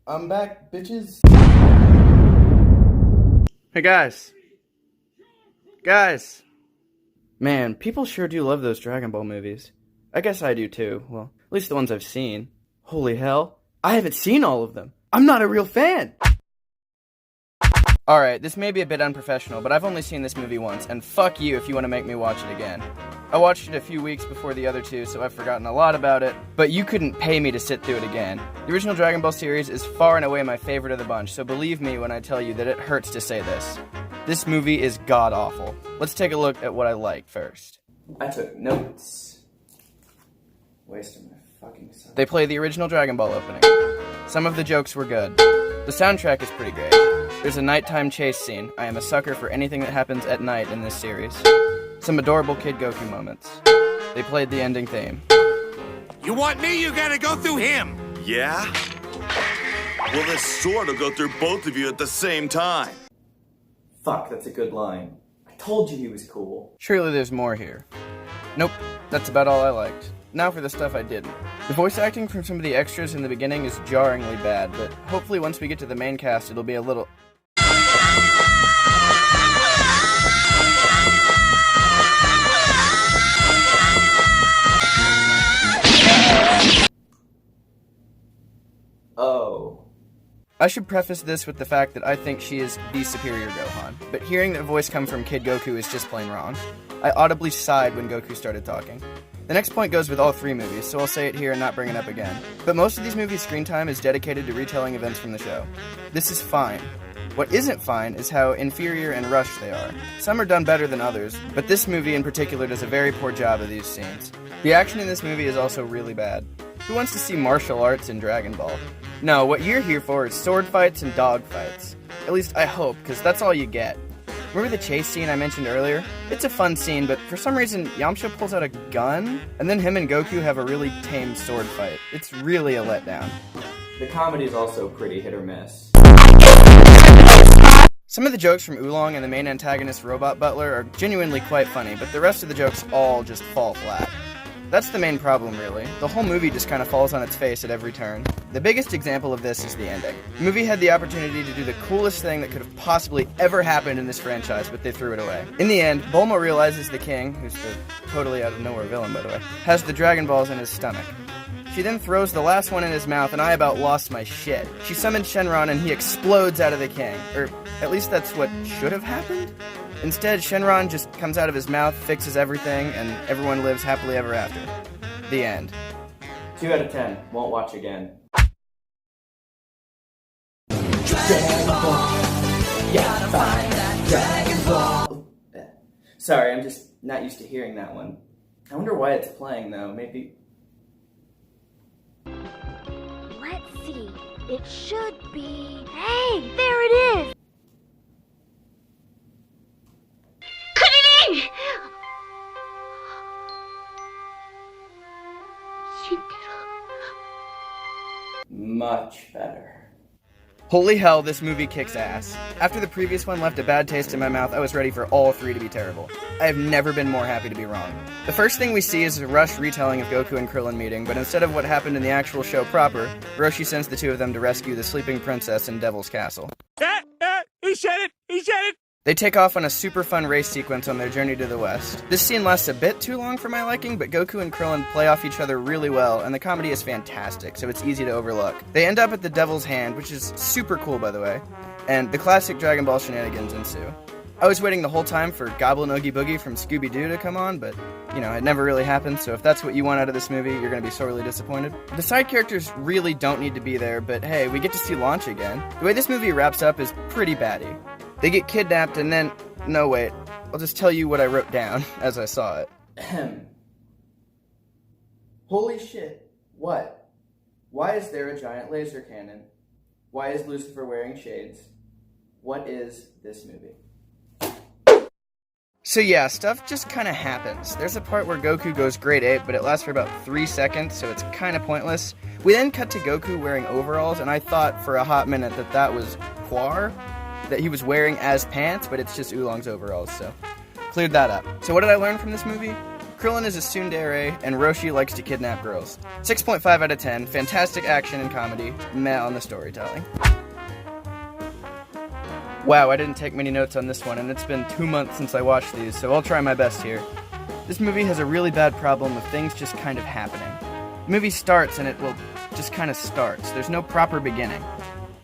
I'm back, bitches. Hey guys. Guys. Man, people sure do love those Dragon Ball movies. I guess I do too. Well, at least the ones I've seen. Holy hell. I haven't seen all of them. I'm not a real fan. Alright, this may be a bit unprofessional, but I've only seen this movie once, and fuck you if you want to make me watch it again. I watched it a few weeks before the other two, so I've forgotten a lot about it, but you couldn't pay me to sit through it again. The original Dragon Ball series is far and away my favorite of the bunch, so believe me when I tell you that it hurts to say this. This movie is god-awful. Let's take a look at what I like first. I took notes. Wasting my fucking time. They play the original Dragon Ball opening. Some of the jokes were good. The soundtrack is pretty great. There's a nighttime chase scene. I am a sucker for anything that happens at night in this series. Some adorable Kid Goku moments. They played the ending theme. You want me? You gotta go through him. Yeah? Well, this sword will go through both of you at the same time. Fuck, that's a good line. I told you he was cool. Surely there's more here. Nope, that's about all I liked. Now for the stuff I didn't. The voice acting from some of the extras in the beginning is jarringly bad, but hopefully once we get to the main cast it'll be a little... Oh. I should preface this with the fact that I think she is the superior Gohan, but hearing that voice come from Kid Goku is just plain wrong. I audibly sighed when Goku started talking. The next point goes with all three movies, so I'll say it here and not bring it up again. But most of these movies' screen time is dedicated to retelling events from the show. This is fine. What isn't fine is how inferior and rushed they are. Some are done better than others, but this movie in particular does a very poor job of these scenes. The action in this movie is also really bad. Who wants to see martial arts in Dragon Ball? No, what you're here for is sword fights and dog fights. At least I hope, because that's all you get. Remember the chase scene I mentioned earlier? It's a fun scene, but for some reason, Yamcha pulls out a gun, and then him and Goku have a really tame sword fight. It's really a letdown. The comedy's also pretty hit or miss. Some of the jokes from Oolong and the main antagonist Robot Butler are genuinely quite funny, but the rest of the jokes all just fall flat. That's the main problem, really. The whole movie just kind of falls on its face at every turn. The biggest example of this is the ending. The movie had the opportunity to do the coolest thing that could have possibly ever happened in this franchise, but they threw it away. In the end, Bulma realizes the king, who's the totally out of nowhere villain, by the way, has the Dragon Balls in his stomach. She then throws the last one in his mouth, and I about lost my shit. She summons Shenron, and he explodes out of the king. Or, at least that's what should have happened? Instead, Shenron just comes out of his mouth, fixes everything, and everyone lives happily ever after. The end. 2 out of 10. Won't watch again. Dragon Ball. Yeah, find that Dragon Ball. Sorry, I'm just not used to hearing that one. I wonder why it's playing, though. Maybe... Let's see. It should be... Hey, there it is! Much better. Holy hell, this movie kicks ass. After the previous one left a bad taste in my mouth, I was ready for all three to be terrible. I have never been more happy to be wrong. The first thing we see is a rushed retelling of Goku and Krillin meeting, but instead of what happened in the actual show proper, Roshi sends the two of them to rescue the sleeping princess in Devil's Castle. He said it! He said it! They take off on a super fun race sequence on their journey to the west. This scene lasts a bit too long for my liking, but Goku and Krillin play off each other really well, and the comedy is fantastic, so it's easy to overlook. They end up at the Devil's Hand, which is super cool, by the way, and the classic Dragon Ball shenanigans ensue. I was waiting the whole time for Goblin Oogie Boogie from Scooby-Doo to come on, but, you know, it never really happened, so if that's what you want out of this movie, you're gonna be sorely disappointed. The side characters really don't need to be there, but hey, we get to see Launch again. The way this movie wraps up is pretty batty. They get kidnapped and then... No, wait. I'll just tell you what I wrote down as I saw it. Ahem. Holy shit. What? Why is there a giant laser cannon? Why is Lucifer wearing shades? What is this movie? So yeah, stuff just kind of happens. There's a part where Goku goes grade 8, but it lasts for about 3 seconds, so it's kind of pointless. We then cut to Goku wearing overalls, and I thought for a hot minute that that was Quar, that he was wearing as pants, but it's just Oolong's overalls, so cleared that up. So what did I learn from this movie? Krillin is a tsundere, and Roshi likes to kidnap girls. 6.5 out of 10, fantastic action and comedy, meh on the storytelling. Wow, I didn't take many notes on this one, and it's been 2 months since I watched these, so I'll try my best here. This movie has a really bad problem of things just kind of happening. The movie starts, and it, well, just kind of starts. There's no proper beginning.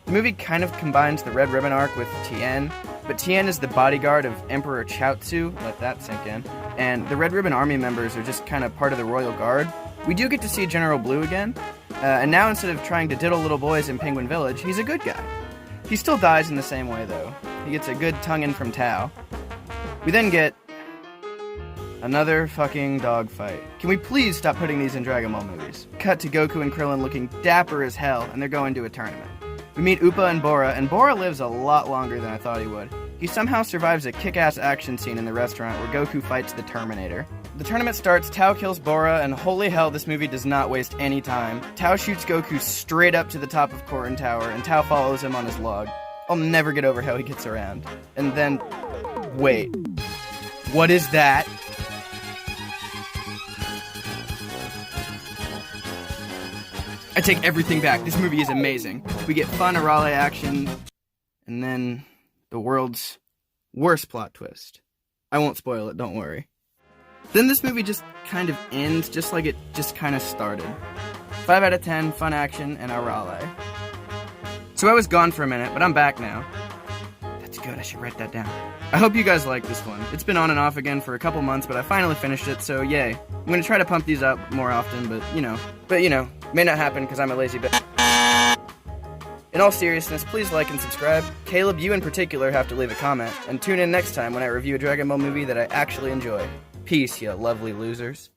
The movie kind of combines the Red Ribbon arc with Tien, but Tien is the bodyguard of Emperor Chaozu, let that sink in, and the Red Ribbon Army members are just kind of part of the Royal Guard. We do get to see General Blue again, and now instead of trying to diddle little boys in Penguin Village, he's a good guy. He still dies in the same way, though. He gets a good tongue-in from Tao. We then get another fucking dogfight. Can we please stop putting these in Dragon Ball movies? Cut to Goku and Krillin looking dapper as hell, and they're going to a tournament. We meet Appa and Bora lives a lot longer than I thought he would. He somehow survives a kick-ass action scene in the restaurant where Goku fights the Terminator. The tournament starts, Tao kills Bora, and holy hell, this movie does not waste any time. Tao shoots Goku straight up to the top of Corrin Tower, and Tao follows him on his log. I'll never get over how he gets around. And then... wait. What is that? I take everything back. This movie is amazing. We get fun Arale action, and then the world's worst plot twist. I won't spoil it, don't worry. Then this movie just kind of ends just like it just kind of started. 5 out of 10, fun action, and Arale. So I was gone for a minute, but I'm back now. That's good, I should write that down. I hope you guys like this one. It's been on and off again for a couple months, but I finally finished it, so yay. I'm gonna try to pump these up more often, but you know, may not happen because I'm a lazy bitch. In all seriousness, please like and subscribe. Caleb, you in particular have to leave a comment, and tune in next time when I review a Dragon Ball movie that I actually enjoy. Peace, you lovely losers.